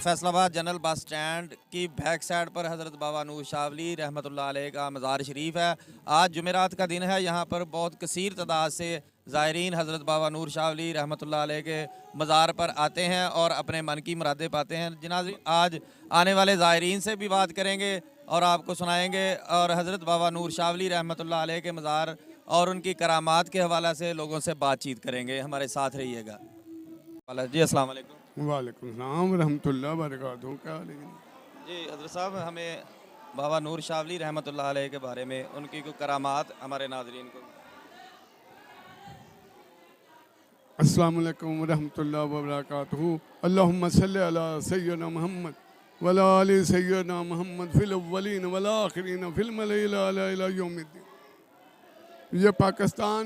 Faisalabad general bus stand की back side पर हज़रत बाबा नूर शावली रहमतुल्लाह अलैह का मज़ार शरीफ है। आज जुमेरात का दिन है। यहाँ पर बहुत कसीर तादाद से ज़ायरीन हज़रत बाबा नूर शावली रहमतुल्लाह अलैह के मज़ार पर आते हैं और अपने मन की मुरादें पाते हैं। जनाज़ आज आने वाले ज़ायरीन से भी बात करेंगे और आपको सुनाएंगे और हज़रत बाबा नूर शावली रहमतुल्लाह अलैह के मज़ार और उनकी करामात के हवाले से लोगों से बातचीत करेंगे। हमारे साथ रहिएगा जी। अस्सलाम वालेकुम। वालेकुम सलाम रहमतुल्लाह बरकातहू। क्या हाल है जी हज़रत साहब, हमें बाबा नूर शावली रहमतुल्लाह अलैह के बारे में उनकी कोई करामात हमारे नाज़रीन को। अस्सलाम वालेकुम रहमतुल्लाह बरकातहू। अल्लाहुम्मा सल्ली अला सय्यिदना मुहम्मद वला आलि सय्यिदना मुहम्मद फिल अव्वलीन वल आखिरीन फिल मलाइल आला इला यौमिद्दीन। ये पाकिस्तान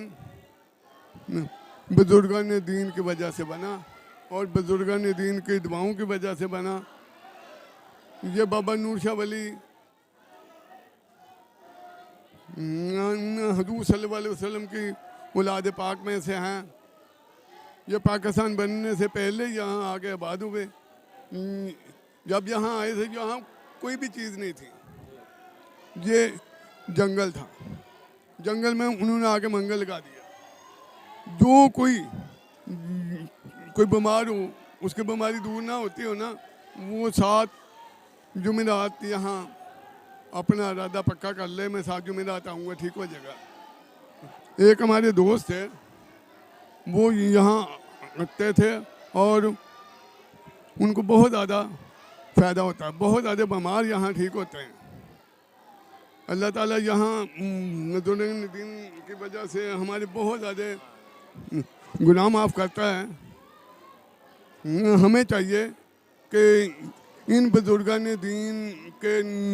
बुजुर्गान दीन की वजह से बना और बुजुर्गान दीन की दुआओं की वजह से बना। ये बाबा नूर शाह वली हुजूर सल्लल्लाहु अलैहि वसल्लम की औलाद पाक में से हैं। ये पाकिस्तान बनने से पहले यहाँ आके आबाद हुए। जब यहाँ आए थे यहाँ कोई भी चीज़ नहीं थी, ये जंगल था। जंगल में उन्होंने आके मंगल लगा दिया। जो कोई बीमार हो, उसकी बीमारी दूर ना होती हो ना, वो 7 जुमेरात यहाँ अपना इरादा पक्का कर ले, मैं 7 जुमेरात आऊँगा, ठीक हो जाएगा। एक हमारे दोस्त है, वो यहाँ रखते थे और उनको बहुत ज़्यादा फ़ायदा होता है। बहुत ज़्यादा बीमार यहाँ ठीक होते हैं। अल्लाह ताला यहाँ दिन की वजह से हमारे बहुत ज़्यादा गुनाह माफ़ करता है। हमें चाहिए कि इन बुजुर्गान दीन के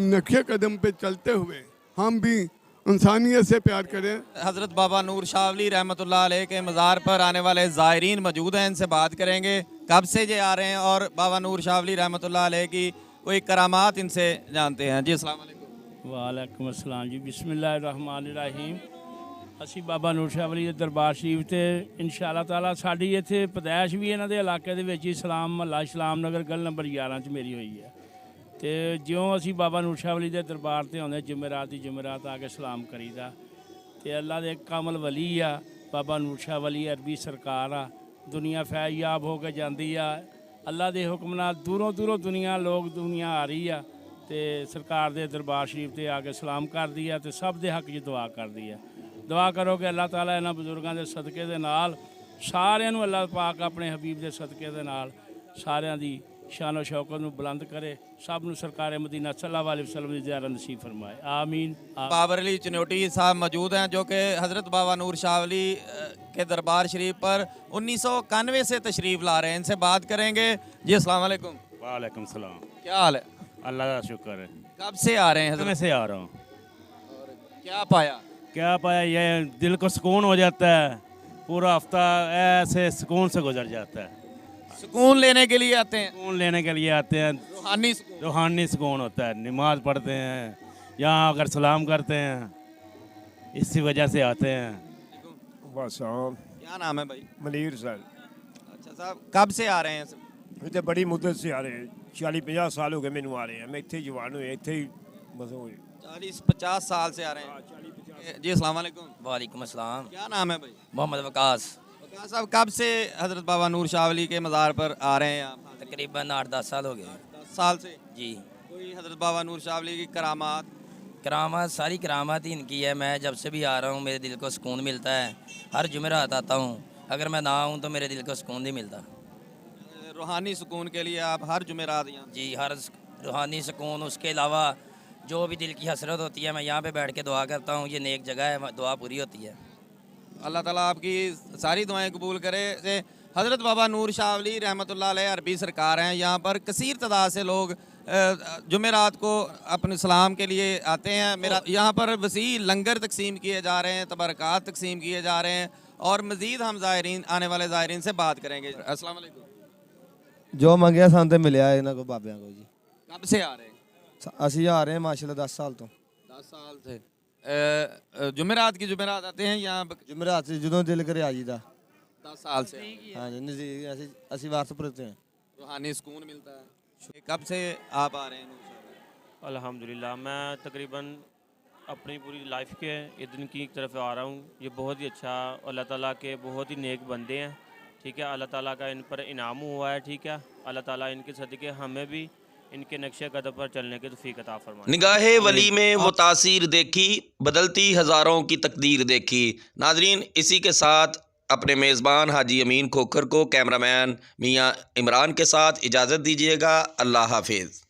नक्शे कदम पे चलते हुए हम भी इंसानियत से प्यार करें। हज़रत बाबा नूर शावली रहमतुल्लाह अलैह के मज़ार पर आने वाले ज़ायरीन मौजूद हैं, इनसे बात करेंगे कब से ये आ रहे हैं और बाबा नूर शावली रहमतुल्लाह अलैह की कोई करामात इनसे जानते हैं। जी अस्सलाम वालेकुम। वालेकुम अस्सलाम जी। बिस्मिल्लाहिर्रहमानिर्रहीम। ਅਸੀਂ ਬਾਬਾ ਨੂਰ ਸ਼ਾਹ ਵਲੀ ਦੇ ਦਰਬਾਰ ਸ਼ਰੀਫ ਤੇ ਇਨਸ਼ਾਅੱਲਾ ਤਾਲਾ ਸਾਡੀ ਇੱਥੇ ਪਦੈਸ਼ ਵੀ ਇਹਨਾਂ ਦੇ ਇਲਾਕੇ ਦੇ ਵਿੱਚ ਹੀ ਸਲਾਮ ਮਹੱਲਾ ਇਸਲਾਮ ਨਗਰ ਗਲੀ ਨੰਬਰ 11 'ਚ ਮੇਰੀ ਹੋਈ ਹੈ। ਤੇ ਜਿਉਂ ਅਸੀਂ ਬਾਬਾ ਨੂਰ ਸ਼ਾਹ ਵਲੀ ਦੇ ਦਰਬਾਰ ਤੇ ਆਉਂਦੇ ਜੁਮੇਰਾਤ ਦੀ ਜੁਮੇਰਾਤ ਆ ਕੇ ਸਲਾਮ ਕਰੀਦਾ ਤੇ ਅੱਲਾ ਦੇ ਕਾਮਲ ਵਲੀ ਆ ਬਾਬਾ ਨੂਰ ਸ਼ਾਹ ਵਲੀ ਅਰਬੀ ਸਰਕਾਰ ਆ। ਦੁਨੀਆ ਫੈਜ਼ਯਾਬ ਹੋ ਕੇ ਜਾਂਦੀ ਆ। ਅੱਲਾ ਦੇ ਹੁਕਮ ਨਾਲ ਦੂਰੋਂ ਦੂਰੋਂ ਦੁਨੀਆ ਆ ਰਹੀ ਆ ਤੇ ਸਰਕਾਰ ਦੇ ਦਰਬਾਰ ਸ਼ਰੀਫ ਤੇ ਆ ਕੇ ਸਲਾਮ ਕਰਦੀ ਆ ਤੇ ਸਭ ਦੇ ਹੱਕ 'ਚ ਦੁਆ ਕਰਦੀ ਆ। दुआ करो कि अल्लाह ताला इन्हां बजुर्गों के सदके दे नाल सारिਆਂ ਨੂੰ अल्लाह पाक अपने हबीब के सदके दे नाल सारिਆਂ दी शानो शौकत ਨੂੰ बुलंद करे। सब ਨੂੰ सरकार मदीना सल्लल्लाहु अलैहि वसल्लम की ज़ियारत नसीब फरमाए। आमीन। बाबर अली चनोटी साहब मौजूद हैं जो कि हज़रत बाबा नूर शावली के दरबार शरीफ पर 1991 से तशरीफ़ ला रहे हैं। इनसे बात करेंगे। जी अस्सलाम वालेकुम। वालेकुम सलाम। क्या हाल है? अल्लाह का शुक्र है। कब से आ रहे हैं? मैं से आ रहा हूँ। और क्या पाया? क्या पाया, ये दिल को सुकून हो जाता है। पूरा हफ्ता ऐसे सुकून से गुजर जाता है। सुकून लेने के लिए आते हैं? सुकून लेने के लिए आते हैं। रूहानी सुकून। रूहानी सुकून होता है। नमाज पढ़ते हैं, यहाँ आकर सलाम करते हैं, इसी वजह से आते हैं। बस क्या नाम है भाई? मनीर सर। अच्छा साहब, कब से आ रहे हैं? इतने बड़ी मुद्दत से आ रहे हैं, 40-50 साल हो गए मैनू आ रहे हैं। मैं इतने ही जवान हुए, इतने ही बस हो 40-50 साल से आ रहे हैं। जी अस्सलाम वालेकुम। वालेकुम अस्सलाम। क्या नाम है भाई? मोहम्मद वकास। वकास साहब, कब से हज़रत बाबा नूर शावली के मज़ार पर आ रहे हैं आप? तकरीबन 8-10 साल हो गए 10 साल से। जी। कोई हज़रत बाबा नूर शावली की करामात? करामात सारी करामात ही इनकी है। मैं जब से भी आ रहा हूँ मेरे दिल को सुकून मिलता है। हर जुमेरात आता हूँ, अगर मैं ना आऊँ तो मेरे दिल को सुकून नहीं मिलता। रूहानी सुकून के लिए आप हर जुमेरात यहाँ? जी, हर रूहानी सुकून। उसके अलावा जो भी दिल की हसरत होती है मैं यहाँ पे बैठ के दुआ करता हूँ। ये नेक जगह है, दुआ पूरी होती है। अल्लाह ताला आपकी सारी दुआएं कबूल करे। हज़रत बाबा नूर शावली रहमतुल्लाह अलैह अरबी सरकार हैं। यहाँ पर कसीर तादाद से लोग जुमेरात को अपने सलाम के लिए आते हैं। मेरा यहाँ पर वसी लंगर तकसीम किए जा रहे हैं, तबरकात तकसीम किए जा रहे हैं और मज़ीद हम ज़ायरीन आने वाले ज़ायरीन से बात करेंगे। अस्सलाम वालेकुम। जो मंगया सान ते मिलिया इन्हां को बाबियां को जी। कब से आ रहे हैं? ਅਸੀਂ आ रहे हैं माशाल्लाह 10 साल तो। 10 साल से जुमेरात की जुमेरात आते हैं यहाँ? जुमेरात से ਜਦੋਂ दिल करे आ जीदा। 10 साल से। हाँ जी, नज़दीक ਅਸੀਂ वारसपुर से हैं। रूहानी सुकून मिलता है। कब से आप आ रहे हैं नूर शाह? अल्हम्दुलिल्लाह मैं तकरीबन अपनी पूरी लाइफ के ये दिन की तरफ आ रहा हूँ। ये बहुत ही अच्छा, अल्लाह ताला के बहुत ही नेक बंदे हैं, ठीक है। अल्लाह ताला का इन पर इनाम हुआ है, ठीक है। अल्लाह ताला इनके सदक़े हमें भी इनके नक्शे कदम पर चलने की तौफीक अता फरमाए। निगाहे वली में वो तासीर देखी, बदलती हज़ारों की तकदीर देखी। नाजरीन, इसी के साथ अपने मेज़बान हाजी अमीन खोखर को कैमरामैन मियाँ इमरान के साथ इजाज़त दीजिएगा। अल्लाह हाफिज़।